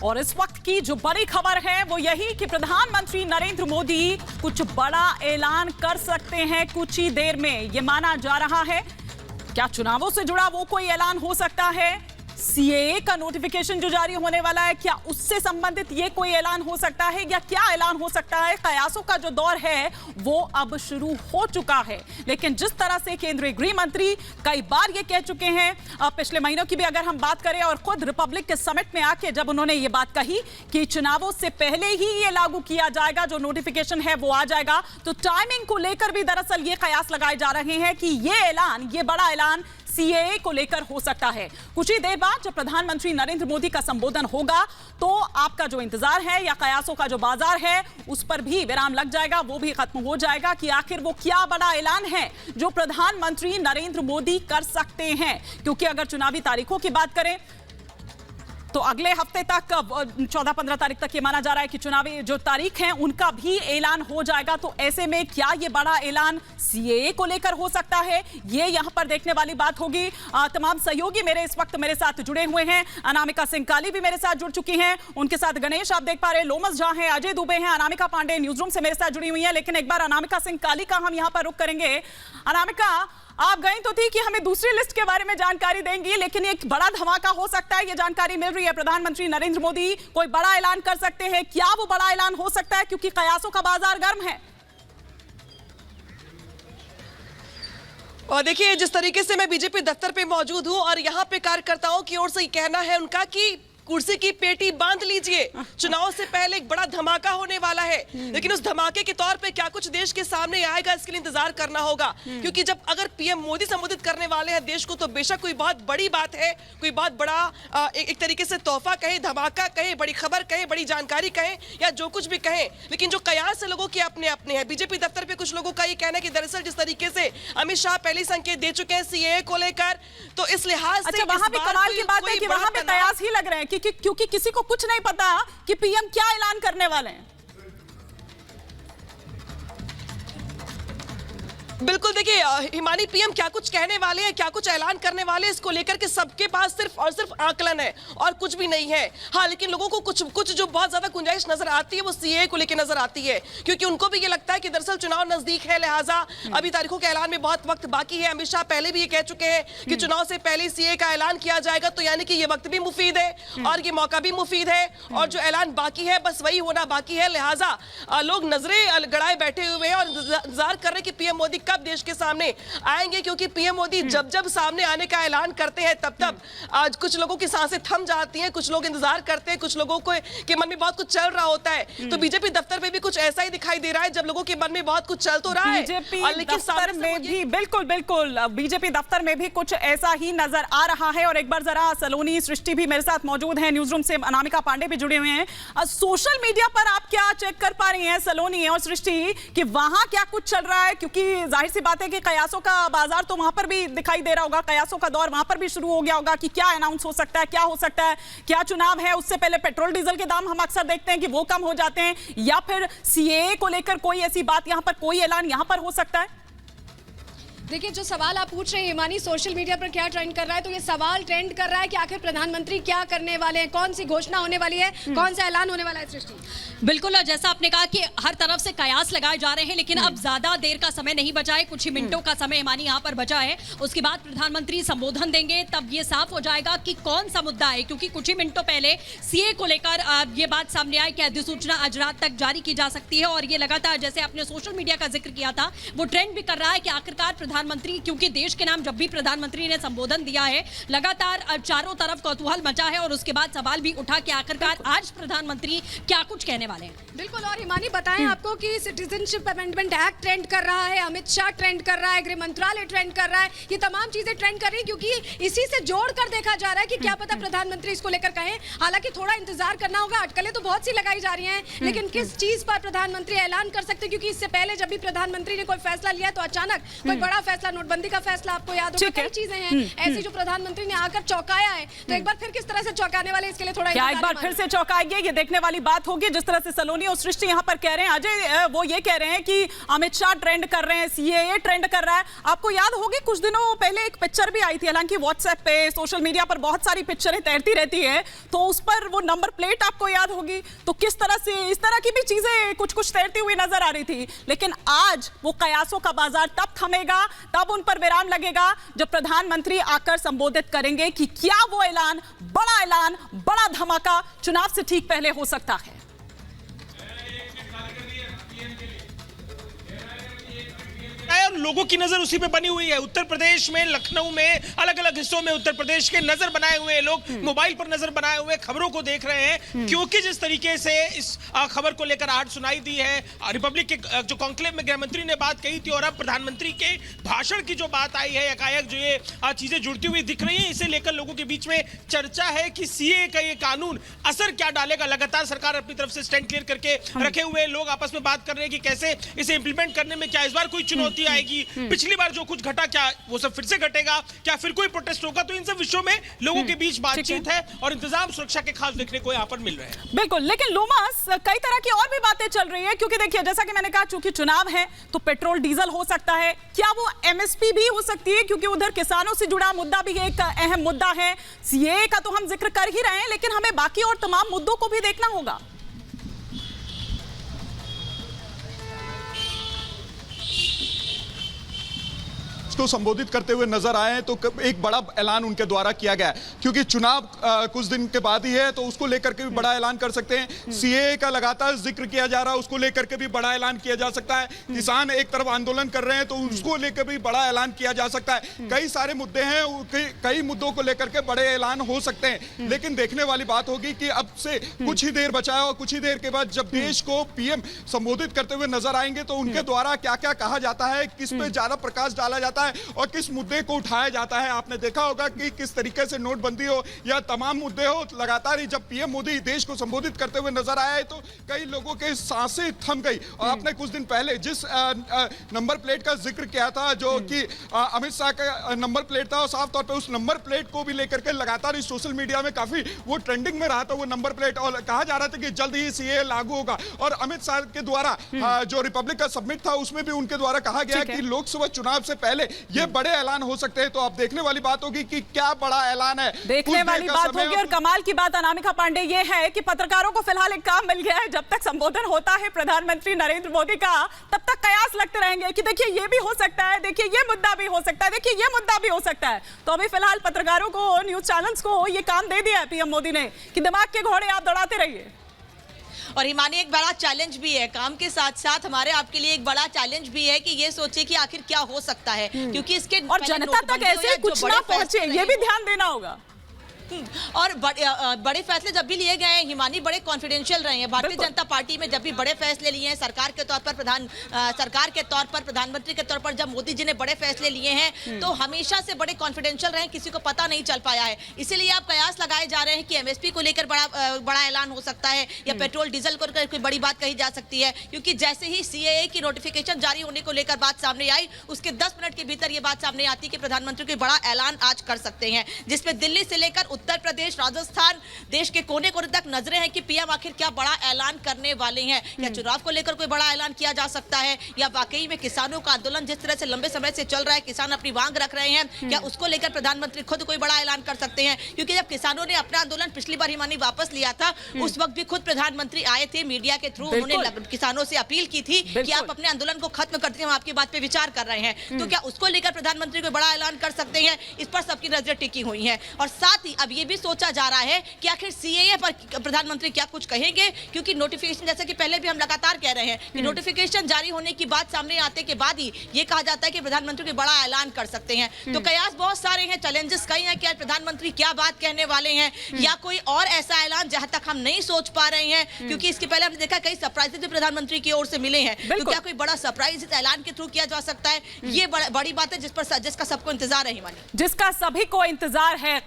और इस वक्त की जो बड़ी खबर है वो यही कि प्रधानमंत्री नरेंद्र मोदी कुछ बड़ा ऐलान कर सकते हैं कुछ ही देर में, ये माना जा रहा है। क्या चुनावों से जुड़ा वो कोई ऐलान हो सकता है? सीएए का नोटिफिकेशन जो जारी होने वाला है, क्या उससे संबंधित ये कोई ऐलान हो सकता है या क्या ऐलान हो सकता है? कयासों का जो दौर है वो अब शुरू हो चुका है, लेकिन जिस तरह से केंद्रीय गृह मंत्री कई बार ये कह चुके हैं, पिछले महीनों की भी अगर हम बात करें और खुद रिपब्लिक के समिट में आके जब उन्होंने ये बात कही कि चुनावों से पहले ही ये लागू किया जाएगा, जो नोटिफिकेशन है वो आ जाएगा, तो टाइमिंग को लेकर भी दरअसल ये कयास लगाए जा रहे हैं कि ये ऐलान, ये बड़ा ऐलान सीएए को लेकर हो सकता है। कुछ ही देर बाद जब प्रधानमंत्री नरेंद्र मोदी का संबोधन होगा तो आपका जो इंतजार है या कयासों का जो बाजार है उस पर भी विराम लग जाएगा, वो भी खत्म हो जाएगा कि आखिर वो क्या बड़ा ऐलान है जो प्रधानमंत्री नरेंद्र मोदी कर सकते हैं। क्योंकि अगर चुनावी तारीखों की बात करें तो अगले हफ्ते तक 14-15 तारीख तक ये माना जा रहा है कि चुनावी जो तारीख है उनका भी ऐलान हो जाएगा। तो ऐसे में क्या ये बड़ा ऐलान सीएए को लेकर हो सकता है, ये यहां पर देखने वाली बात होगी। तमाम सहयोगी मेरे इस वक्त मेरे साथ जुड़े हुए हैं। अनामिका सिंह काली भी मेरे साथ जुड़ चुकी हैं, उनके साथ गणेश आप देख पा रहे हैं, लोमस झा हैं, अजय दुबे हैं, अनामिका पांडे न्यूज रूम से मेरे साथ जुड़ी हुई है। लेकिन एक बार अनामिका सिंह काली का हम यहाँ पर रुख करेंगे। अनामिका, आप गई तो थी कि हमें दूसरी लिस्ट के बारे में जानकारी देंगी, लेकिन एक बड़ा धमाका हो सकता है, ये जानकारी मिल रही है। प्रधानमंत्री नरेंद्र मोदी कोई बड़ा ऐलान कर सकते हैं, क्या वो बड़ा ऐलान हो सकता है? क्योंकि कयासों का बाजार गर्म है। और देखिए, जिस तरीके से मैं बीजेपी दफ्तर पे मौजूद हूं और यहाँ पे कार्यकर्ताओं की ओर से कहना है उनका कि कुर्सी की पेटी बांध लीजिए, चुनाव से पहले एक बड़ा धमाका होने वाला है। लेकिन उस धमाके के तौर पे क्या कुछ देश के सामने आएगा, इसके लिए इंतजार करना होगा। क्योंकि जब अगर पीएम मोदी संबोधित करने वाले हैं देश को, तो बेशक कोई बहुत बड़ी बात है, कोई बहुत बड़ा एक तरीके से तोहफा कहें, धमाका कहें, बड़ी खबर कहें, बड़ी जानकारी कहें या जो कुछ भी कहें। लेकिन जो कयास है लोगों के अपने अपने हैं। बीजेपी दफ्तर पे कुछ लोगों का ये कहना है कि दरअसल जिस तरीके से अमित शाह पहले संकेत दे चुके हैं सीएए को लेकर, तो इस लिहाज से वहां भी कमाल की बात है कि वहां भी कयास ही लग रहे हैं क्योंकि किसी को कुछ नहीं पता कि पीएम क्या ऐलान करने वाले हैं। बिल्कुल, देखिए हिमानी, पीएम क्या कुछ कहने वाले हैं, क्या कुछ ऐलान करने वाले हैं, इसको लेकर के सबके पास सिर्फ और सिर्फ आकलन है और कुछ भी नहीं है। हाँ, लेकिन लोगों को कुछ जो बहुत ज्यादा गुंजाइश नजर आती है वो सीएए को लेकर नजर आती है, क्योंकि उनको भी ये लगता है कि दरअसल चुनाव नजदीक है, लिहाजा अभी तारीखों के ऐलान में बहुत वक्त बाकी है। अमित शाह पहले भी ये कह चुके हैं कि चुनाव से पहले सीएए का ऐलान किया जाएगा, तो यानी कि ये वक्त भी मुफीद है और ये मौका भी मुफीद है, और जो ऐलान बाकी है बस वही होना बाकी है। लिहाजा लोग नजरें गड़ाए बैठे हुए हैं और इंतजार कर रहे हैं कि पीएम मोदी कब देश के सामने आएंगे, क्योंकि पीएम मोदी जब सामने आने का ऐलान करते हैं तब आज कुछ लोगों की सांसें थम जाती हैं, कुछ लोग इंतजार करते हैं, कुछ लोगों के मन में बहुत कुछ चल रहा होता है। तो बीजेपी दफ्तर में भी कुछ ऐसा ही दिखाई दे रहा है, जब लोगों के मन में बहुत कुछ चल तो रहा है, लेकिन दफ्तर में भी बिल्कुल बीजेपी दफ्तर में भी कुछ ऐसा ही नजर आ रहा है। और एक बार जरा सलोनी, सृष्टि भी मेरे साथ मौजूद है, न्यूज रूम से अनामिका पांडे भी जुड़े हुए हैं। सोशल मीडिया पर आप क्या चेक कर पा रही हैं सलोनी और सृष्टि कि वहां क्या कुछ चल रहा है? क्योंकि जाहिर सी बात है कि कयासों का बाजार तो वहां पर भी दिखाई दे रहा होगा, कयासों का दौर वहां पर भी शुरू हो गया होगा कि क्या अनाउंस हो सकता है, क्या हो सकता है, क्या चुनाव है उससे पहले पेट्रोल डीजल के दाम हम अक्सर देखते हैं कि वो कम हो जाते हैं, या फिर सीएए को लेकर कोई ऐसी बात यहां पर, कोई ऐलान यहां पर हो सकता है? देखिए, जो सवाल आप पूछ रहे हैं हिमानी, सोशल मीडिया पर क्या ट्रेंड कर रहा है, तो ये सवाल ट्रेंड कर रहा है कि आखिर प्रधानमंत्री क्या करने वाले हैं, कौन सी घोषणा होने वाली है, कौन सा ऐलान होने वाला है। सृष्टि, बिल्कुल, जैसा आपने कहा कि हर तरफ से कयास लगाए जा रहे हैं, लेकिन अब ज्यादा देर का समय नहीं बचा है, कुछ ही मिनटों का समय हिमानी यहाँ पर बचा है। उसके बाद प्रधानमंत्री संबोधन देंगे, तब ये साफ हो जाएगा कि कौन सा मुद्दा है, क्योंकि कुछ ही मिनटों पहले सीए को लेकर ये बात सामने आई कि अधिसूचना आज रात तक जारी की जा सकती है। और ये लगातार, जैसे आपने सोशल मीडिया का जिक्र किया था, वो ट्रेंड भी कर रहा है कि आखिरकार प्रधानमंत्री, क्योंकि देश के नाम जब भी प्रधानमंत्री ने संबोधन दिया है, लगातार चारों तरफ कौतूहल मचा है और उसके बाद सवाल भी उठा कि आखिरकार आज प्रधानमंत्री क्या कुछ कहने वाले हैं। बिल्कुल, और हिमानी बताएं आपको कि सिटीजनशिप अमेंडमेंट एक्ट ट्रेंड कर रहा है, अमित शाह ट्रेंड कर रहा है, गृह मंत्रालय ट्रेंड कर रहा है, ये तमाम चीजें ट्रेंड कर रही है, क्योंकि इसी से जोड़कर देखा जा रहा है कि क्या पता प्रधानमंत्री इसको लेकर कहें। हालांकि थोड़ा इंतजार करना होगा, अटकलें तो बहुत सी लगाई जा रही हैं, लेकिन किस चीज पर प्रधानमंत्री ऐलान कर सकते हैं, क्योंकि इससे पहले जब भी प्रधानमंत्री ने कोई फैसला लिया तो अचानक कोई बड़ा फैसला, नोटबंदी का फैसला, आपको याद होगा कई चीजें हैं ऐसी जो प्रधानमंत्री ने आकर चौंकाया है। तो एक बार फिर किस तरह से चौंकाने वाले, इसके लिए थोड़ा क्या एक बार फिर से चौंकाएंगे, ये देखने वाली बात होगी। जिस तरह से सलोनी और सृष्टि यहाँ पर कह रहे हैं, अजय वो ये कह रहे हैं कि अमित शाह ट्रेंड कर रहे हैं, सीएए ट्रेंड कर रहा है। आपको याद होगी कुछ दिनों पहले एक पिक्चर भी आई थी, हालांकि व्हाट्सएप पे, सोशल मीडिया पर बहुत सारी पिक्चरें तैरती रहती है, तो उस पर वो नंबर प्लेट आपको याद होगी। तो किस तरह से इस तरह की भी चीजें कुछ कुछ तैरती हुई नजर आ रही थी। लेकिन आज वो कयासों का बाजार तब थमेगा, तब उन पर विराम लगेगा जब प्रधानमंत्री आकर संबोधित करेंगे कि क्या वो ऐलान, बड़ा धमाका चुनाव से ठीक पहले हो सकता है। लोगों की नजर उसी पे बनी हुई है। उत्तर प्रदेश में, लखनऊ में, अलग अलग हिस्सों में उत्तर प्रदेश के नजर बनाए हुए हैं लोग, मोबाइल पर नजर बनाए हुए खबरों को देख रहे हैं, क्योंकि जिस तरीके से इस खबर को लेकर आज सुनाई दी है, रिपब्लिक के जो कॉन्क्लेव में गृह मंत्री ने बात कही थी और अब प्रधानमंत्री के भाषण की जो बात आई है, एकाएक जो ये चीजें जुड़ती हुई दिख रही है, इसे लेकर लोगों के बीच में चर्चा है कि सीए का ये कानून असर क्या डालेगा। लगातार सरकार अपनी तरफ से स्टैंड क्लियर करके रखे हुए, लोग आपस में बात कर रहे हैं कि कैसे इसे इंप्लीमेंट करने में क्या इस बार कोई चुनौती आएगी, पिछली बार जो कुछ घटा क्या वो सब फिर से घटेगा, क्या फिर कोई प्रोटेस्ट होगा। तो इन सब विषयों में लोगों के बीच बातचीत है और इंतजाम सुरक्षा के खास देखने को यहाँ पर मिल रहे हैं। बिल्कुल, लेकिन लोमास कई तरह की और भी बातें चल रही है, क्योंकि देखिए जैसा कि मैंने कहा, चूंकि चुनाव है तो पेट्रोल डीजल हो सकता है, क्या वो एमएसपी भी हो सकती है, क्योंकि उधर किसानों से जुड़ा मुद्दा भी एक अहम मुद्दा है। सीए का तो हम जिक्र कर ही रहे हैं, लेकिन हमें बाकी और तमाम मुद्दों को भी देखना होगा। को संबोधित करते हुए नजर आए हैं, तो एक बड़ा ऐलान उनके द्वारा किया गया है, क्योंकि चुनाव कुछ दिन के बाद ही है, तो उसको लेकर के भी बड़ा ऐलान कर सकते हैं। सीए का लगातार जिक्र किया जा रहा है, उसको लेकर के भी बड़ा ऐलान किया जा सकता है। किसान एक तरफ आंदोलन कर रहे हैं, तो उसको लेकर भी बड़ा ऐलान किया जा सकता है। कई सारे मुद्दे हैं, कई मुद्दों को लेकर के बड़े ऐलान हो सकते हैं। लेकिन देखने वाली बात होगी कि अब से कुछ ही देर बचा है और कुछ ही देर के बाद जब देश को पीएम संबोधित करते हुए नजर आएंगे, तो उनके द्वारा क्या क्या कहा जाता है, किस पे ज्यादा प्रकाश डाला जाता है और किस मुद्दे को उठाया जाता है। आपने देखा होगा कि किस तरीके से नोटबंदी हो या तमाम मुद्दे हो, लगातार ही जब पीएम मोदी देश को संबोधित करते हुए नजर आया है, तो कई लोगों के सांसें थम गई। और आपने कुछ दिन पहले जिस नंबर प्लेट का जिक्र किया था, जो कि अमित शाह का नंबर प्लेट था, और साफ तौर पे उस नंबर प्लेट को भी लेकर के लगातार इस सोशल मीडिया में काफी वो ट्रेंडिंग में रहा था वो नंबर प्लेट, और कहा जा रहा था कि जल्द ही सीए लागू होगा। और अमित शाह के द्वारा जो रिपब्लिक का सबमिट था, उसमें भी उनके द्वारा कहा गया कि लोकसभा चुनाव से पहले ये बड़े ऐलान हो सकते हैं। तो अब देखने वाली बात होगी कि क्या बड़ा ऐलान है, देखने वाली बात होगी। और कमाल की बात अनामिका पांडे ये है कि पत्रकारों को फिलहाल एक काम मिल गया है, जब तक संबोधन होता है प्रधानमंत्री नरेंद्र मोदी का, तब तक कयास लगते रहेंगे कि देखिए ये भी हो सकता है, देखिए ये मुद्दा भी हो सकता है, देखिए ये मुद्दा भी हो सकता है। तो अभी फिलहाल पत्रकारों को, न्यूज चैनल्स को ये काम दे दिया है पीएम मोदी ने कि दिमाग के घोड़े आप दौड़ाते रहिए। और हिमानी, एक बड़ा चैलेंज भी है, काम के साथ साथ हमारे आपके लिए एक बड़ा चैलेंज भी है कि ये सोचे कि आखिर क्या हो सकता है, क्योंकि इसके और जनता तक ऐसे कुछ ना पहुंचे, ये भी ध्यान देना होगा। और बड़े फैसले जब भी लिए गए हैं हिमानी, बड़े कॉन्फिडेंशियल रहे हैं। भारतीय जनता पार्टी में जब भी बड़े फैसले लिए हैं सरकार के तौर पर, प्रधानमंत्री के तौर पर जब मोदी जी ने बड़े फैसले लिए हैं, तो हमेशा से बड़े कॉन्फिडेंशियल रहे, किसी को पता नहीं चल पाया है। इसीलिए आप कयास लगाए जा रहे हैं कि एमएसपी को लेकर बड़ा ऐलान हो सकता है, या पेट्रोल डीजल को लेकर कोई बड़ी बात कही जा सकती है। क्योंकि जैसे ही सीएए की नोटिफिकेशन जारी होने को लेकर बात सामने आई, उसके 10 मिनट के भीतर यह बात सामने आती कि प्रधानमंत्री कोई बड़ा ऐलान आज कर सकते हैं, जिसमें दिल्ली से लेकर उत्तर प्रदेश, राजस्थान, देश के कोने कोने तक नजरें हैं कि पीएम आखिर क्या बड़ा ऐलान करने वाले हैं। या चुनाव को लेकर कोई बड़ा ऐलान किया जा सकता है, या वाकई में किसानों का आंदोलन जिस तरह से लंबे समय से चल रहा है, किसान अपनी मांग रख रहे हैं, क्या उसको लेकर प्रधानमंत्री खुद कोई बड़ा ऐलान कर सकते हैं। क्योंकि जब किसानों ने अपना आंदोलन पिछली बार हिमानी वापस लिया था, उस वक्त भी खुद प्रधानमंत्री आए थे मीडिया के थ्रू, उन्होंने किसानों से अपील की थी कि आप अपने आंदोलन को खत्म करते हैं, हम आपकी बात पे विचार कर रहे हैं। तो क्या उसको लेकर प्रधानमंत्री कोई बड़ा ऐलान कर सकते हैं, इस पर सबकी नजरें टिकी हुई हैं। और साथ ही अब ये भी सोचा जा रहा है कि आखिर सीएए पर प्रधानमंत्री क्या कुछ कहेंगे, क्योंकि नोटिफिकेशन, जैसे कि पहले भी हम लगातार कह रहे हैं कि नोटिफिकेशन जारी होने की बात सामने आते के बाद ही ये कहा जाता है कि प्रधानमंत्री कोई बड़ा ऐलान कर सकते हैं। तो कयास बहुत सारे हैं, चैलेंजेस कई हैं कि आज प्रधानमंत्री क्या बात कहने वाले हैं, या कोई और ऐसा ऐलान जहां तक हम नहीं सोच पा रहे हैं। क्योंकि इसके पहले हमने देखा कई सरप्राइजेस भी प्रधानमंत्री की ओर से मिले हैं, तो क्या कोई बड़ा सरप्राइज इस ऐलान के थ्रू किया जा सकता है, ये बड़ी बात है जिसका सबको इंतजार है हिमानी, जिसका सभी को इंतजार है।